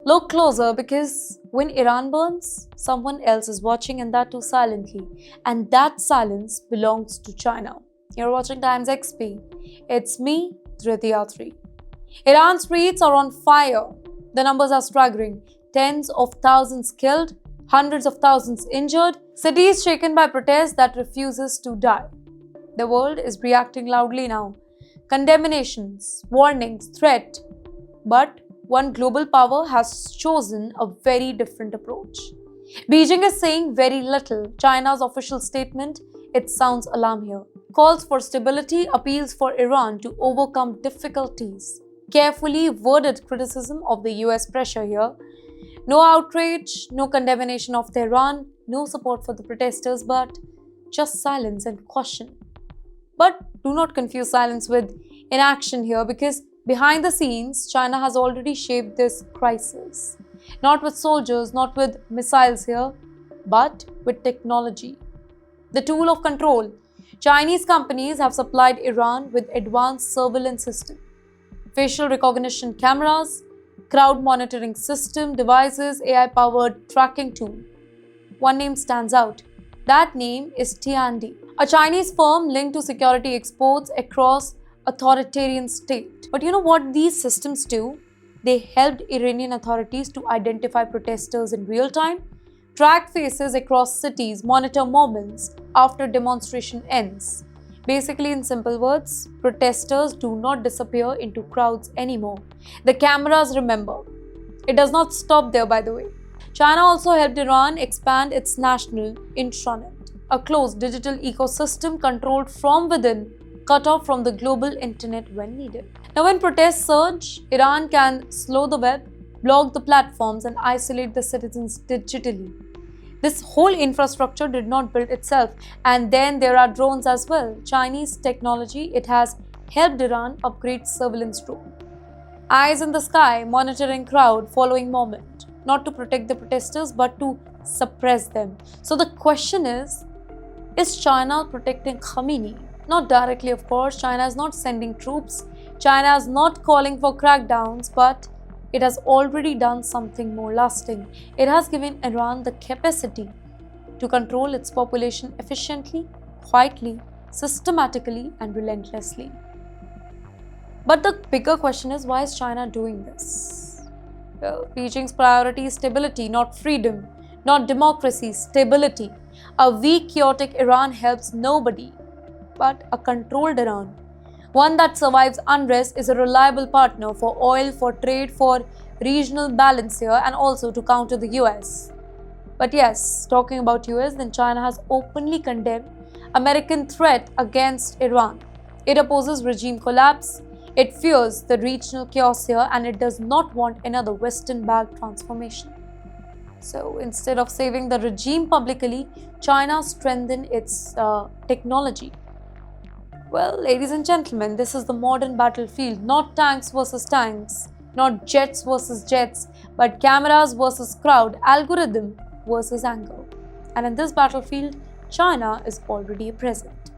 Look closer, because when Iran burns, someone else is watching, and that too silently. And that silence belongs to China. You're watching TimesXP. It's me, Dhritiyatri. Iran's streets are on fire. The numbers are staggering. Tens of thousands killed, hundreds of thousands injured, cities shaken by protests that refuses to die. The world is reacting loudly now. Condemnations, warnings, threat. But one global power has chosen a very different approach. Beijing is saying very little. China's official statement, it sounds alarm here, calls for stability, appeals for Iran to overcome difficulties. Carefully worded criticism of the US pressure here. No outrage, no condemnation of Tehran, no support for the protesters, but just silence and caution. But do not confuse silence with inaction here, because behind the scenes, China has already shaped this crisis. Not with soldiers, not with missiles here, but with technology. The tool of control. Chinese companies have supplied Iran with advanced surveillance systems, facial recognition cameras, crowd monitoring system, devices, AI-powered tracking tool. One name stands out. That name is Tiandi, a Chinese firm linked to security exports across authoritarian state. But you know what these systems do? They helped Iranian authorities to identify protesters in real time, track faces across cities, monitor moments after demonstration ends. Basically, in simple words, protesters do not disappear into crowds anymore. The cameras remember. It does not stop there, by the way. China also helped Iran expand its national intranet, a closed digital ecosystem controlled from within, cut off from the global internet when needed. Now, when protests surge, Iran can slow the web, block the platforms, and isolate the citizens digitally. This whole infrastructure did not build itself. And then there are drones as well. Chinese technology, it has helped Iran upgrade surveillance drone. Eyes in the sky, monitoring crowd, following moment. Not to protect the protesters, but to suppress them. So the question is China protecting Khamenei? Not directly, of course. China is not sending troops. China is not calling for crackdowns, but it has already done something more lasting. It has given Iran the capacity to control its population efficiently, quietly, systematically, and relentlessly. But the bigger question is, why is China doing this? Well, Beijing's priority is stability, not freedom, not democracy, stability. A weak, chaotic Iran helps nobody, but a controlled Iran, one that survives unrest, is a reliable partner for oil, for trade, for regional balance here, and also to counter the US. But yes, talking about US, then China has openly condemned American threat against Iran. It opposes regime collapse, it fears the regional chaos here, and it does not want another Western-backed transformation. So instead of saving the regime publicly, China strengthened its technology. Well, ladies and gentlemen, this is the modern battlefield, not tanks versus tanks, not jets versus jets, but cameras versus crowd, algorithm versus anger. And in this battlefield, China is already present.